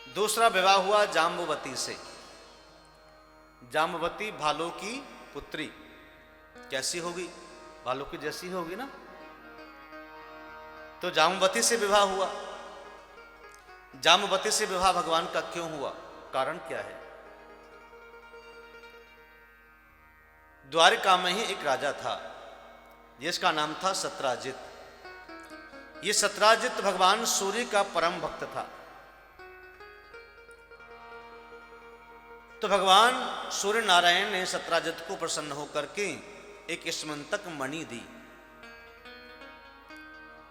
दूसरा विवाह हुआ जाम्बवती से। जाम्बवती भालू की पुत्री, कैसी होगी? भालू की जैसी होगी ना। तो जाम्बवती से विवाह हुआ। जाम्बवती से विवाह भगवान का क्यों हुआ, कारण क्या है? द्वारिका में ही एक राजा था जिसका नाम था सत्राजित। ये सत्राजित भगवान सूर्य का परम भक्त था। तो भगवान सूर्य नारायण ने सत्राजित को प्रसन्न होकर के एक स्मंतक मणि दी।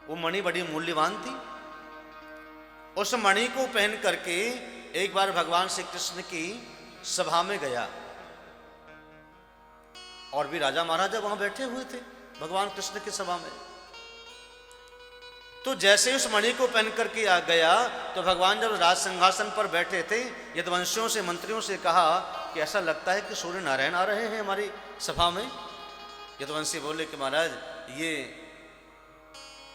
वो मणि बड़ी मूल्यवान थी। उस मणि को पहन करके एक बार भगवान श्री कृष्ण की सभा में गया, और भी राजा महाराजा वहां बैठे हुए थे भगवान कृष्ण की सभा में। तो जैसे ही उस मणि को पहन करके आ गया, तो भगवान जब राज सिंहासन पर बैठे थे, यदुवंशियों से मंत्रियों से कहा कि ऐसा लगता है कि सूर्य नारायण आ रहे हैं हमारी सभा में। यदुवंशी बोले कि महाराज, ये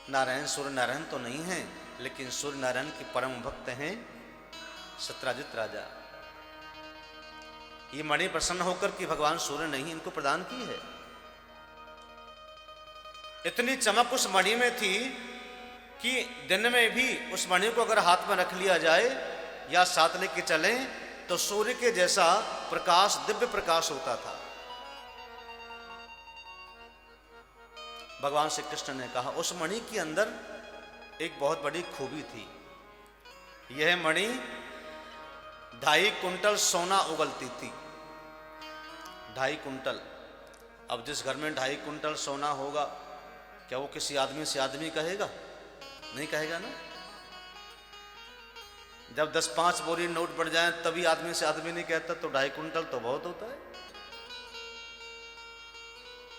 नारायण सूर्य नारायण तो नहीं है, लेकिन सूर्य नारायण के परम भक्त हैं सत्राजित राजा। ये मणि प्रसन्न होकर कि भगवान सूर्य नहीं इनको प्रदान की है। इतनी चमक उस मणि में थी कि दिन में भी उस मणि को अगर हाथ में रख लिया जाए या साथ लेके चलें तो सूर्य के जैसा प्रकाश, दिव्य प्रकाश होता था। भगवान श्री कृष्ण ने कहा, उस मणि के अंदर एक बहुत बड़ी खूबी थी। यह मणि 2.5 कुंटल सोना उगलती थी। 2.5 कुंटल। अब जिस घर में 2.5 कुंटल सोना होगा, क्या वो किसी आदमी से आदमी कहेगा? नहीं कहेगा ना। जब 10-5 बोरी नोट बढ़ जाए तभी आदमी से आदमी नहीं कहता, तो 2.5 कुंटल तो बहुत होता है।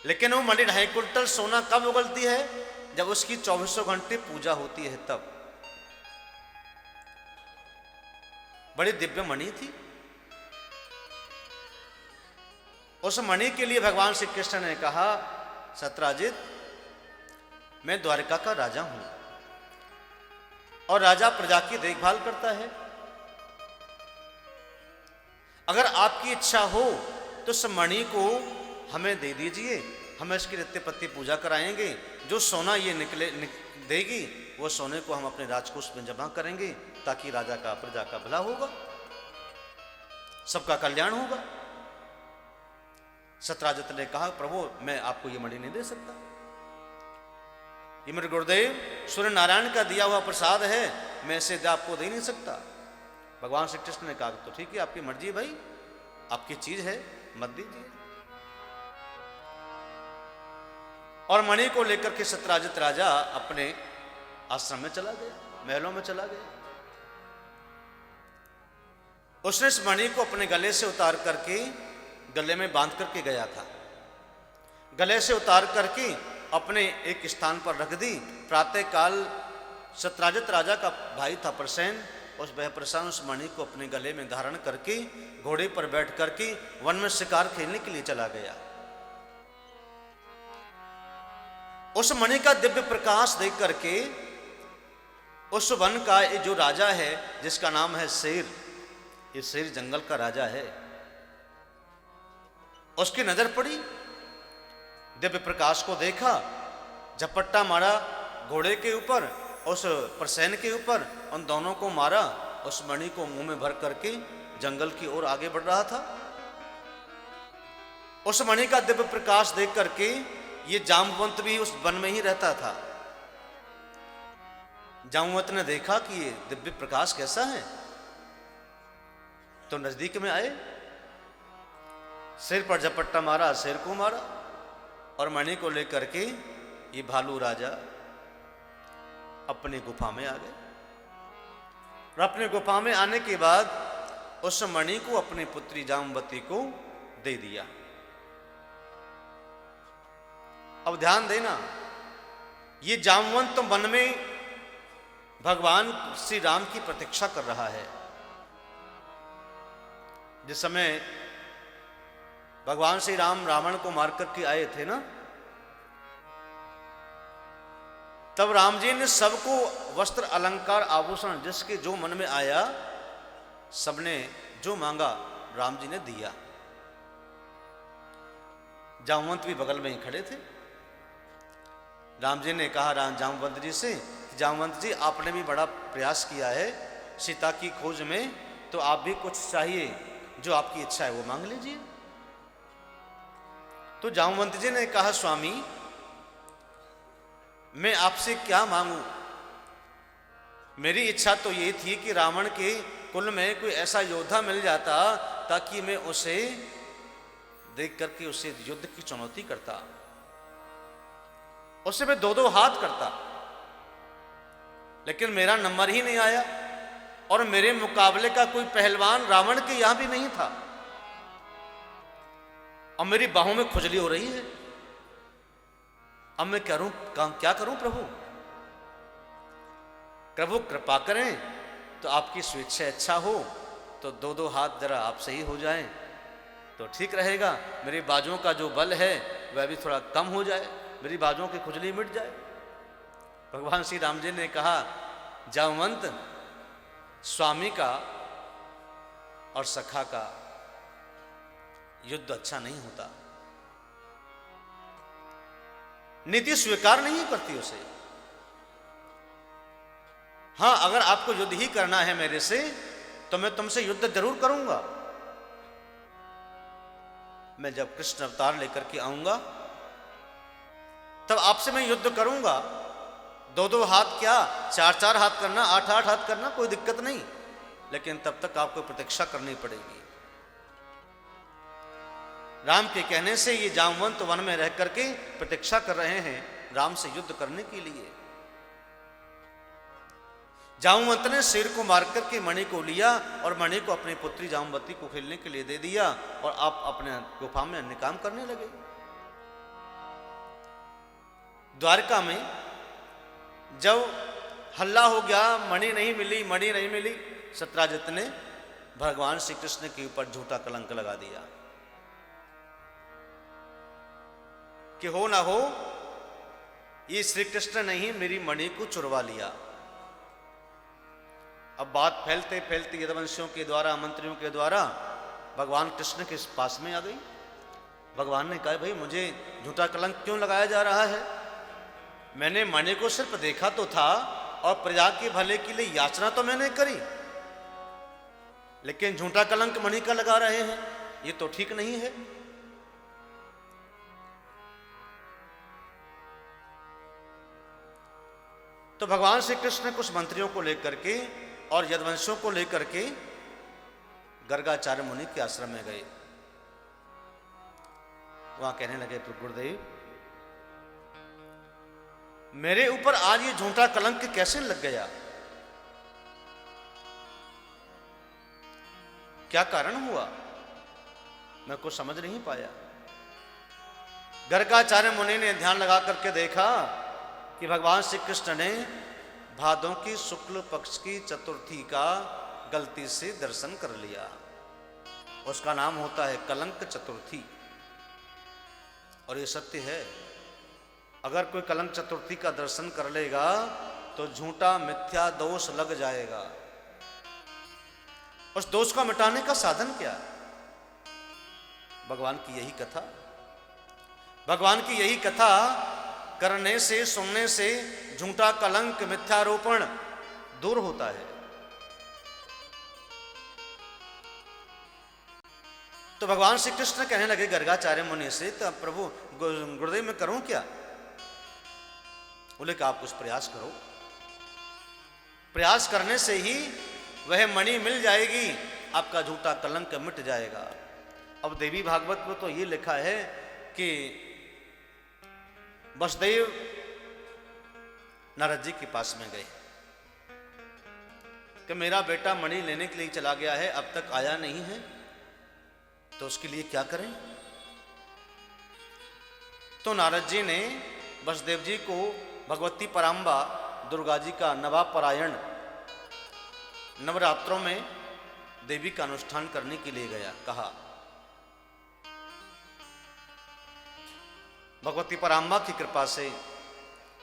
लेकिन वो मणि 2.5 कुंटल सोना कब उगलती है? जब उसकी 24 घंटे पूजा होती है तब। बड़ी दिव्य मणि थी। उस मणि के लिए भगवान श्री कृष्ण ने कहा, सत्राजित, मैं द्वारिका का राजा हूं और राजा प्रजा की देखभाल करता है। अगर आपकी इच्छा हो तो इस मणि को हमें दे दीजिए, हम इसकी नित्य पत्ति पूजा कराएंगे। जो सोना ये देगी वो सोने को हम अपने राजकोष में जमा करेंगे, ताकि राजा का, प्रजा का भला होगा, सबका कल्याण होगा। सत्राजित ने कहा, प्रभु मैं आपको ये मणि नहीं दे सकता, ये मेरे गुरुदेव सूर्य नारायण का दिया हुआ प्रसाद है, मैं इसे आपको दे नहीं सकता। भगवान श्री कृष्ण ने कहा, तो ठीक है, आपकी मर्जी है भाई, आपकी चीज है, मत दीजिए। और मणि को लेकर के सत्राजित राजा अपने आश्रम में चला गया, महलों में चला गया। उसने इस मणि को अपने गले से उतार करके गले में बांध करके गया था। गले से उतार करके अपने एक स्थान पर रख दी। प्रातः काल सत्राजित राजा का भाई था प्रसेन, उस वह प्रसेन उस मणि को अपने गले में धारण करके घोड़े पर बैठ करके वन में शिकार खेलने के लिए चला गया। उस मणि का दिव्य प्रकाश देख करके उस वन का जो राजा है, जिसका नाम है शेर, ये शेर जंगल का राजा है, उसकी नजर पड़ी, दिव्य प्रकाश को देखा, झपट्टा मारा घोड़े के ऊपर, उस प्रसेन के ऊपर, उन दोनों को मारा। उस मणि को मुंह में भर करके जंगल की ओर आगे बढ़ रहा था। उस मणि का दिव्य प्रकाश देख करके ये जाम्बवंत भी उस वन में ही रहता था। जाम्बवंत ने देखा कि ये दिव्य प्रकाश कैसा है, तो नजदीक में आए, सिर पर झपट्टा मारा, शेर को मारा, और मणि को लेकर के ये भालू राजा अपनी गुफा में आ गए। और अपने गुफा में आने के बाद उस मणि को अपनी पुत्री जाम्बवती को दे दिया। अब ध्यान देना, ये जाम्बवंत वन में भगवान श्री राम की प्रतीक्षा कर रहा है। जिस समय भगवान श्री राम रावण को मार करके आए थे ना, तब राम जी ने सबको वस्त्र, अलंकार, आभूषण जिसके जो मन में आया सबने जो मांगा राम जी ने दिया। जामवंत भी बगल में ही खड़े थे। राम जी ने कहा जामवंत जी से, जामवंत जी आपने भी बड़ा प्रयास किया है सीता की खोज में, तो आप भी कुछ चाहिए, जो आपकी इच्छा है वो मांग लीजिए। तो जामवंत जी ने कहा स्वामी मैं आपसे क्या मांगू, मेरी इच्छा तो ये थी कि रावण के कुल में कोई ऐसा योद्धा मिल जाता ताकि मैं उसे देख करके उसे युद्ध की चुनौती करता, उससे मैं दो हाथ करता, लेकिन मेरा नंबर ही नहीं आया और मेरे मुकाबले का कोई पहलवान रावण के यहां भी नहीं था। अब मेरी बाहों में खुजली हो रही है, अब मैं क्या करूं प्रभु? प्रभु कृपा करें तो आपकी स्वेच्छा अच्छा हो तो दो हाथ जरा आपसे ही हो जाएं तो ठीक रहेगा। मेरी बाजुओं का जो बल है वह भी थोड़ा कम हो जाए, मेरी बाजुओं की खुजली मिट जाए। भगवान श्री राम जी ने कहा जामवंत स्वामी का और सखा का युद्ध अच्छा नहीं होता, नीति स्वीकार नहीं करती उसे। हां अगर आपको युद्ध ही करना है मेरे से तो मैं तुमसे युद्ध जरूर करूंगा। मैं जब कृष्ण अवतार लेकर के आऊंगा तब आपसे मैं युद्ध करूंगा। दो हाथ क्या, चार हाथ करना, 8 हाथ करना, कोई दिक्कत नहीं, लेकिन तब तक आपको प्रतीक्षा करनी पड़ेगी। राम के कहने से ये जामवंत वन में रह करके प्रतीक्षा कर रहे हैं राम से युद्ध करने के लिए। जामवंत ने शेर को मार करके मणि को लिया और मणि को अपनी पुत्री जामवती को खेलने के लिए दे दिया और आप अपने गुफा में अन्य काम करने लगे। द्वारका में जब हल्ला हो गया मणि नहीं मिली, सत्यराजित ने भगवान श्री कृष्ण के ऊपर झूठा कलंक लगा दिया कि हो ना हो ये श्री कृष्ण ने ही मेरी मणि को चुरवा लिया। अब बात फैलते फैलते यदुवंशियों के द्वारा, मंत्रियों के द्वारा भगवान कृष्ण के पास में आ गई। भगवान ने कहा भाई मुझे झूठा कलंक क्यों लगाया जा रहा है? मैंने मणि को सिर्फ देखा तो था और प्रजा के भले के लिए याचना तो मैंने करी, लेकिन झूठा कलंक मणि का लगा रहे हैं, ये तो ठीक नहीं है। तो भगवान श्री कृष्ण कुछ मंत्रियों को लेकर के और यदुवंशियों को लेकर के गर्गाचार्य मुनि के आश्रम में गए। वहां कहने लगे गुरुदेव मेरे ऊपर आज ये झूठा कलंक कैसे लग गया, क्या कारण हुआ, मैं कुछ समझ नहीं पाया। गर्गाचार्य मुनि ने ध्यान लगा करके देखा कि भगवान श्री कृष्ण ने भादों की शुक्ल पक्ष की चतुर्थी का गलती से दर्शन कर लिया। उसका नाम होता है कलंक चतुर्थी। और ये सत्य है, अगर कोई कलंक चतुर्थी का दर्शन कर लेगा तो झूठा मिथ्या दोष लग जाएगा। उस दोष को मिटाने का साधन क्या? भगवान की यही कथा, भगवान की यही कथा करने से, सुनने से झूठा कलंक मिथ्यारोपण दूर होता है। तो भगवान श्री कृष्ण कहने लगे गर्गाचार्य मुनि से, तो प्रभु गुरुदेव मैं करूं क्या? बोले कि आप कुछ प्रयास करो, प्रयास करने से ही वह मणि मिल जाएगी, आपका झूठा कलंक मिट जाएगा। अब देवी भागवत में तो ये लिखा है कि वसुदेव नारद जी के पास में गए कि मेरा बेटा मणि लेने के लिए चला गया है, अब तक आया नहीं है, तो उसके लिए क्या करें? तो नारद जी ने वसुदेव जी को भगवती पराम्बा दुर्गा जी का नवापरायण नवरात्रों में देवी का अनुष्ठान करने के लिए गया। कहा भगवती पराम्बा की कृपा से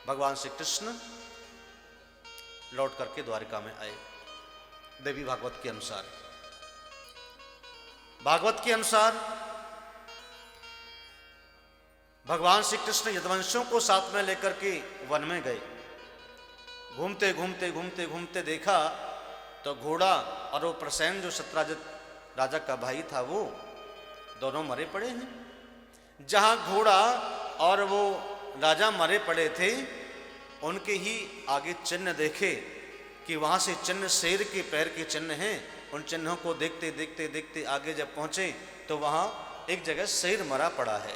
भगवान श्री कृष्ण लौट करके द्वारिका में आए। देवी भागवत के अनुसार भागवत के अनुसार भगवान श्री कृष्ण यदुवंशियों को साथ में लेकर के वन में गए। घूमते घूमते घूमते घूमते देखा तो घोड़ा और वो प्रसेन जो सत्राजित राजा का भाई था वो दोनों मरे पड़े हैं। जहां घोड़ा और वो राजा मरे पड़े थे उनके ही आगे चिन्ह देखे कि वहां से चिन्ह शेर के पैर के चिन्ह हैं। उन चिन्हों को देखते देखते देखते आगे जब पहुंचे तो वहां एक जगह शेर मरा पड़ा है।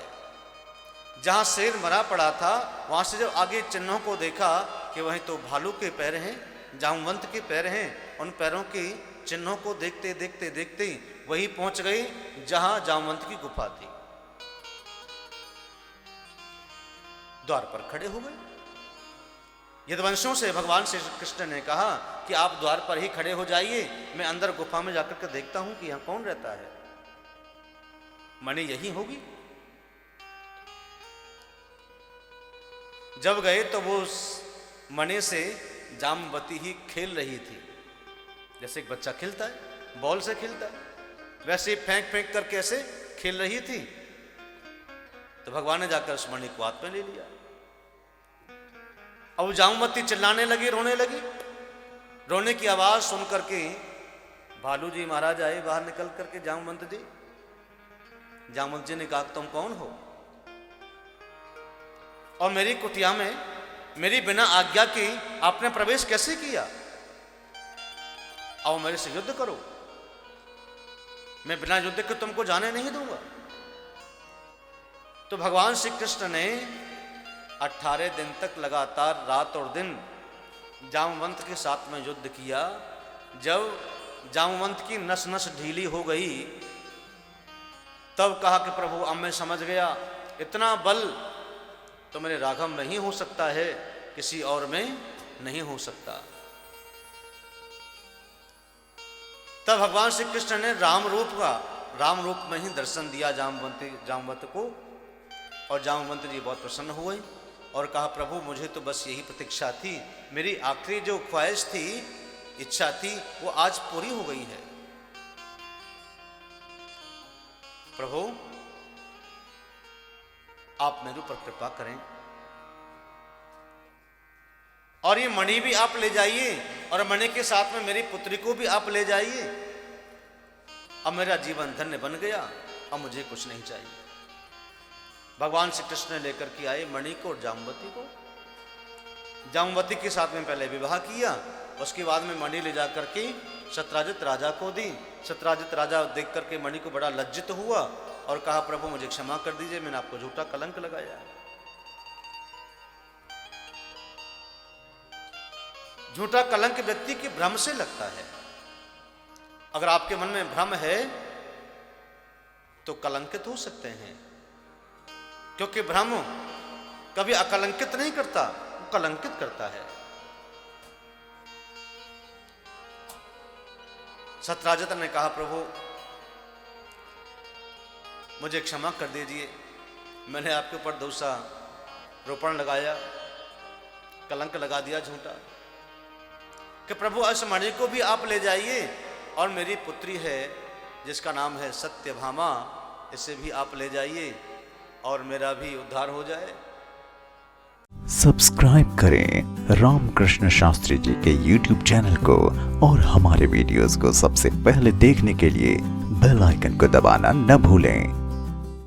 जहां शेर मरा पड़ा था वहां से जब आगे चिन्हों को देखा कि वहीं तो भालू के पैर हैं, जामवंत के पैर हैं। उन पैरों के चिन्हों को देखते देखते देखते वहीं पहुंच गए जहां जामवंत की गुफा थी। द्वार पर खड़े हो गए। यदुवंशों से भगवान श्री कृष्ण ने कहा कि आप द्वार पर ही खड़े हो जाइए, मैं अंदर गुफा में जाकर के देखता हूं कि यहां कौन रहता है, मणि यही होगी। जब गए तो वो मणि से जामवती ही खेल रही थी, जैसे एक बच्चा खेलता है, बॉल से खेलता है, वैसे फेंक फेंक करके ऐसे खेल रही थी। तो भगवान ने जाकर उस मणि को हाथ में ले लिया। अब जामवती चिल्लाने लगी, रोने लगी। रोने की आवाज सुन करके भालू जी महाराज आए बाहर निकल करके, जामवंत जी। जामवंत जी ने कहा तुम कौन हो और मेरी कुटिया में मेरी बिना आज्ञा के आपने प्रवेश कैसे किया? आओ मेरे से युद्ध करो, मैं बिना युद्ध के तुमको जाने नहीं दूंगा। तो भगवान श्री कृष्ण ने 18 दिन तक लगातार रात और दिन जामवंत के साथ में युद्ध किया। जब जामवंत की नस नस ढीली हो गई तब कहा कि प्रभु अब मैं समझ गया, इतना बल तो मेरे राघव में ही हो सकता है, किसी और में नहीं हो सकता। तब भगवान श्री कृष्ण ने राम रूप में ही दर्शन दिया जामवंत को, और जामवंत जी बहुत प्रसन्न हुए और कहा प्रभु मुझे तो बस यही प्रतीक्षा थी, मेरी आखिरी जो ख्वाहिश थी, इच्छा थी, वो आज पूरी हो गई है। प्रभु आप मेरे ऊपर कृपा करें और ये मणि भी आप ले जाइए और मणि के साथ में मेरी पुत्री को भी आप ले जाइए। अब मेरा जीवन धन्य बन गया, अब मुझे कुछ नहीं चाहिए। भगवान श्री कृष्ण ने लेकर के आए मणि को और जामवती को। जामवती के साथ में पहले विवाह किया, उसके बाद में मणि ले जाकर के सत्राजित राजा को दी। सत्राजित राजा देख करके मणि को बड़ा लज्जित हुआ और कहा प्रभु मुझे क्षमा कर दीजिए, मैंने आपको झूठा कलंक लगाया है। झूठा कलंक व्यक्ति के भ्रम से लगता है। अगर आपके मन में भ्रम है तो कलंकित हो सकते हैं, क्योंकि भ्रम कभी अकलंकित नहीं करता, वो कलंकित करता है। सत्राजित ने कहा प्रभु मुझे क्षमा कर दीजिए, मैंने आपके ऊपर दोषा रोपण लगाया, कलंक लगा दिया झूठा, कि प्रभु इस मणि को भी आप ले जाइए और मेरी पुत्री है जिसका नाम है सत्यभामा, इसे भी आप ले जाइए और मेरा भी उद्धार हो जाए। सब्सक्राइब करें रामकृष्ण शास्त्री जी के YouTube चैनल को और हमारे वीडियोस को सबसे पहले देखने के लिए बेल आइकन को दबाना न भूलें।